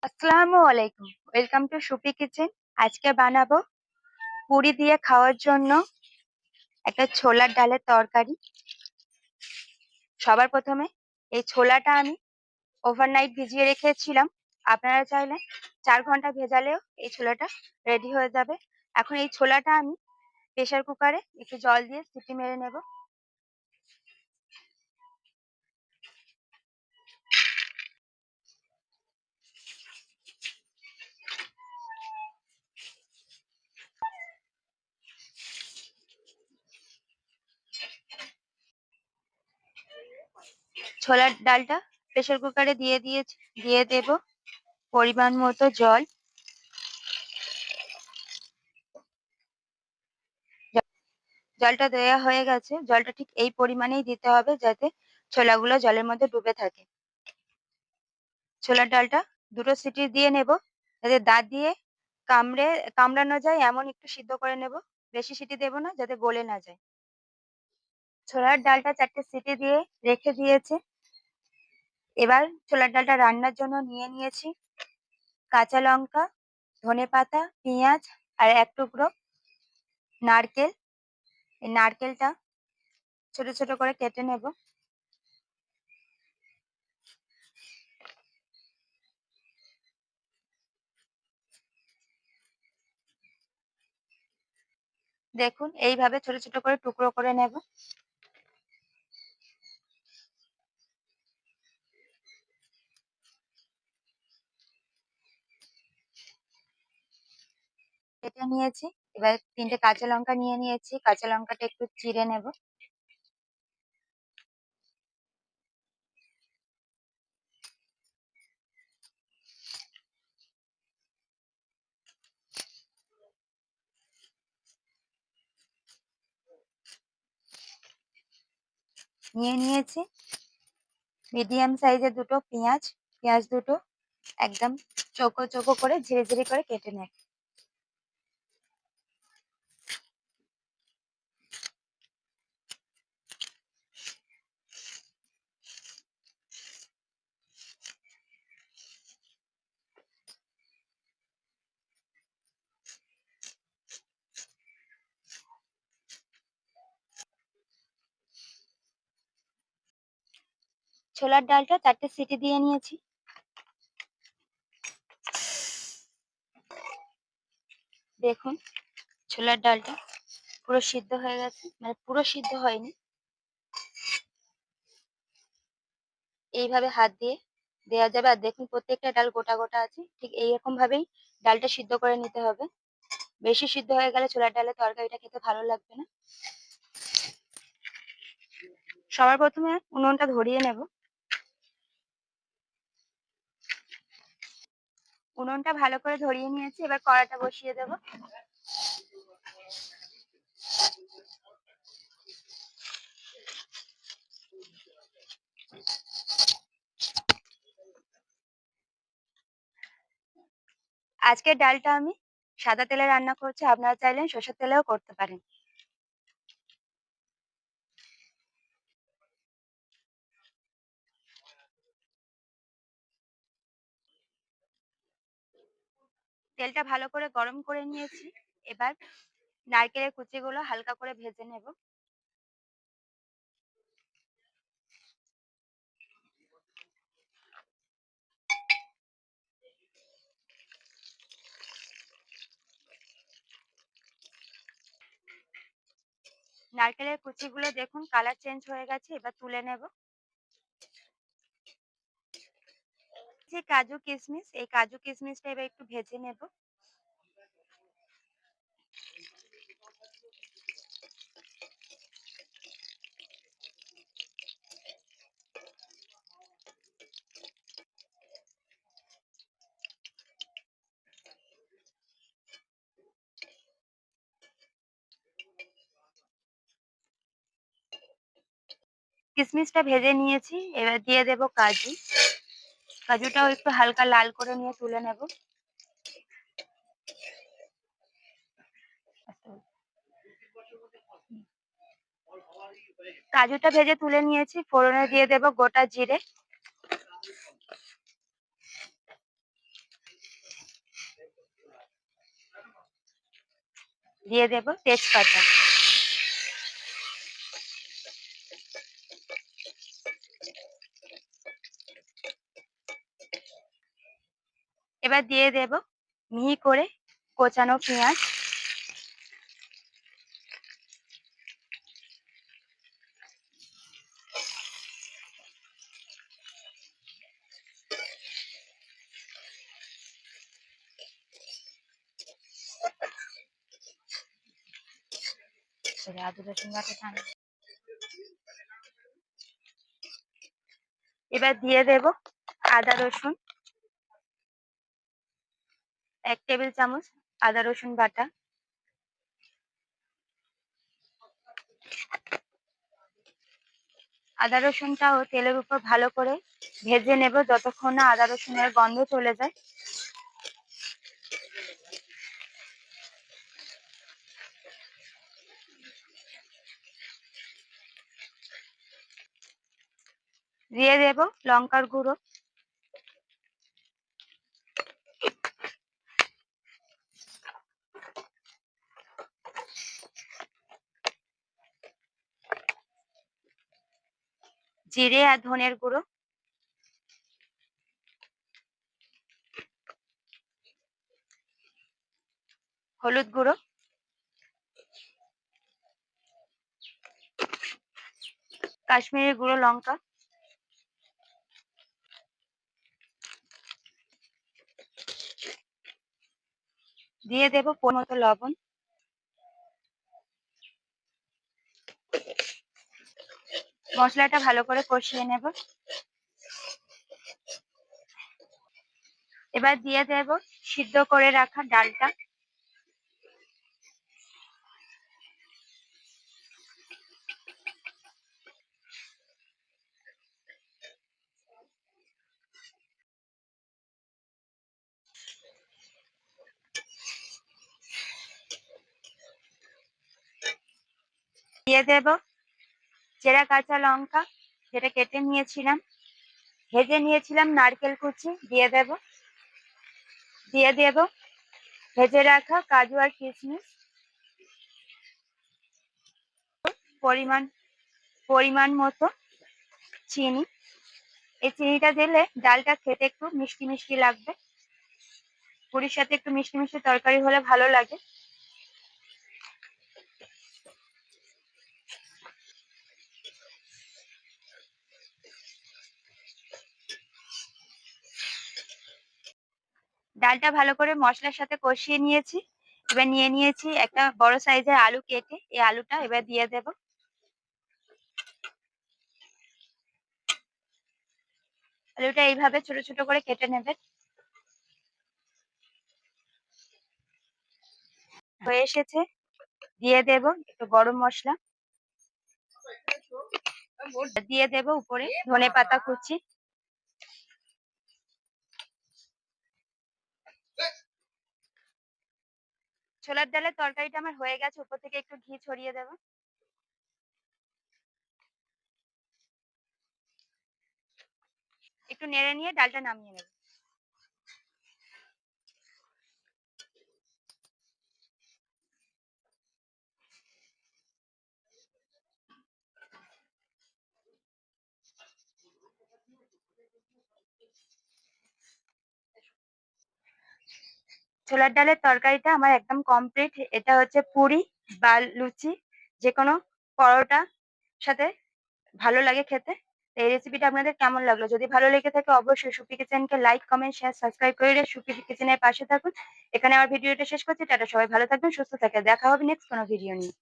আসসালামু আলাইকুম। Welcome to soupy kitchen. আজকে বানাবো পুরি দিয়ে খাওয়ার জন্য একটা ছোলার ডালের তরকারি। সবার প্রথমে এই ছোলাটা আমি ওভারনাইট ভিজিয়ে রেখেছিলাম। আপনারা চাইলে 4 ঘন্টা ভেজালেও এই ছোলাটা রেডি হয়ে যাবে। এখন এই ছোলাটা আমি প্রেসার কুকারে একটু জল দিয়ে সিটি মেরে নেব। ছোলার ডালটা প্রেসার কুকারে দিয়ে দেব পরিমাণ মতো জল। জলটা দেওয়া হয়ে গেছে। জলটা ঠিক এই পরিমাণেই দিতে হবে যাতে ছোলাগুলো জলের মধ্যে ডুবে থাকে। ছোলার ডালটা দুটো সিটি দিয়ে নেব, যাতে দাঁত দিয়ে কামড়ানো যায় এমন একটু সিদ্ধ করে নেব। বেশি সিটি দেব না, যাতে গলে না যায়। ছোলার ডালটা 4টে সিটি দিয়ে রেখে দিয়েছে। এবার ছোলার ডালটা রান্নার জন্য নিয়ে নিয়েছি কাঁচা লঙ্কা, ধনেপাতা, পেঁয়াজ আর এক টুকরো নারকেল। এই নারকেলটা ছোট ছোট করে কেটে নেব। দেখুন এইভাবে ছোট ছোট করে টুকরো করে নেব। কেটে নিয়েছি। এবার 3টে কাঁচা লঙ্কা নিয়ে নিয়েছি। কাঁচা লঙ্কাটা একটু চিড়ে নেব। নিয়ে নিয়েছি মিডিয়াম সাইজের দুটো পেঁয়াজ। পেঁয়াজ দুটো একদম চৌকো চৌকো করে ঝিরি ঝিরি করে কেটে নেব। ছোলার ডালটা 4টে সিটি দিয়ে নিয়েছি। দেখুন ছোলার ডালটা পুরো সিদ্ধ হয়ে গেছে, মানে পুরো সিদ্ধ হয়নি। এইভাবে হাত দিয়ে দেওয়া যাবে। আর দেখুন প্রত্যেকটা ডাল গোটা গোটা আছে। ঠিক এইরকম ভাবেই ডালটা সিদ্ধ করে নিতে হবে। বেশি সিদ্ধ হয়ে গেলে ছোলার ডালের তরকারিটা খেতে ভালো লাগবে না। সবার প্রথমে উনুনটা ধরিয়ে নেব। উনুনটা ভালো করে ধরিয়ে নিয়েছি। এবার কড়াটা বসিয়ে দেব। আজকের ডালটা আমি সাদা তেলে রান্না করছি। আপনারা চাইলে সরষের তেলেও করতে পারেন। তেলটা ভালো করে গরম করে নিয়েছি। এবার নারকেলের কুচিগুলো হালকা করে ভেজে নেব। নারকেলের কুচিগুলো দেখুন কালার চেঞ্জ হয়ে গেছে। এবার তুলে নেব। যে কাজু কিশমিশ, এই কাজু কিশমিশটা এবার একটু ভেজে নেব। কিশমিশটা ভেজে নিয়েছি। এবার দিয়ে দেব কাজু। কাজুটাও একটু হালকা লাল করে নিয়ে তুলে নেব। কাজুটা ভেজে তুলে নিয়েছি। ফোড়নে দিয়ে দেব গোটা জিরে, দিয়ে দেব তেজপাতা। এবার দিয়ে দেব মিহি করে কোচানো পেঁয়াজ। আদা রসুন বাটা। এবার দিয়ে দেব আদা রসুন, 1 টেবিল চামচ আদা রসুন বাটা। আদা রসুনটাও তেলের উপর ভালো করে ভেজে নেব যতক্ষণ না আদা রসুনের গন্ধ চলে যায়। দিয়ে দেব লঙ্কার গুঁড়ো, জিরে আর ধনের গুঁড়ো, হলুদ গুঁড়ো, কাশ্মীরি গুঁড়ো লঙ্কা, দিয়ে দেব পরিমাণ মতো লবণ। মশলাটা ভালো করে কষিয়ে নেব। এবার দিয়ে দেব সিদ্ধ করে রাখা ডালটা। দিয়ে দেব চেরা কাঁচা লঙ্কা যেটা কেটে নিয়েছিলাম, ভেজে নিয়েছিলাম, নারকেল কুচি দিয়ে দেব। দিয়ে দেব ভেজে রাখা কাজু আর কিশমিশ। পরিমাণ পরিমাণ মতো চিনি। এই চিনিটা দিলে ডালটা খেতে একটু মিষ্টি মিষ্টি লাগবে। পুরীর সাথে একটু মিষ্টি মিষ্টি তরকারি হলে ভালো লাগে। ডালটা ভালো করে মশলার সাথে কষিয়ে নিয়েছি। এবার নিয়ে নিয়েছি একটা বড় সাইজের আলু কেটে, এই আলুটা এবার দিয়ে দেব। আলুটা এইভাবে ছোট ছোট করে কেটে নেবেন। হয়ে এসেছে, দিয়ে দেব একটু গরম মশলা, দিয়ে দেব উপরে ধনেপাতা কুচি। ছোলার ডালের তরকারিটা আমার হয়ে গেছে, উপর থেকে একটু ঘি ছড়িয়ে দেব। একটু নেড়ে নিয়ে ডালটা নামিয়ে নেব। ছোলার ডালের তরকারিটা আমার একদম কমপ্লিট। এটা হচ্ছে পুরি বা লুচি, যে কোনো পরোটা সাথে ভালো লাগে খেতে। এই রেসিপিটা আপনাদের কেমন লাগলো? যদি ভালো লেগে থাকে অবশ্যই সুপি কিচেনকে লাইক, কমেন্ট, শেয়ার, সাবস্ক্রাইব করে সুপি কিচেনের পাশে থাকুন। এখানে আমার ভিডিওটা শেষ করছি। টাটা, সবাই ভালো থাকবেন, সুস্থ থাকবেন। দেখা হবে নেক্সট কোনো ভিডিও নিয়ে।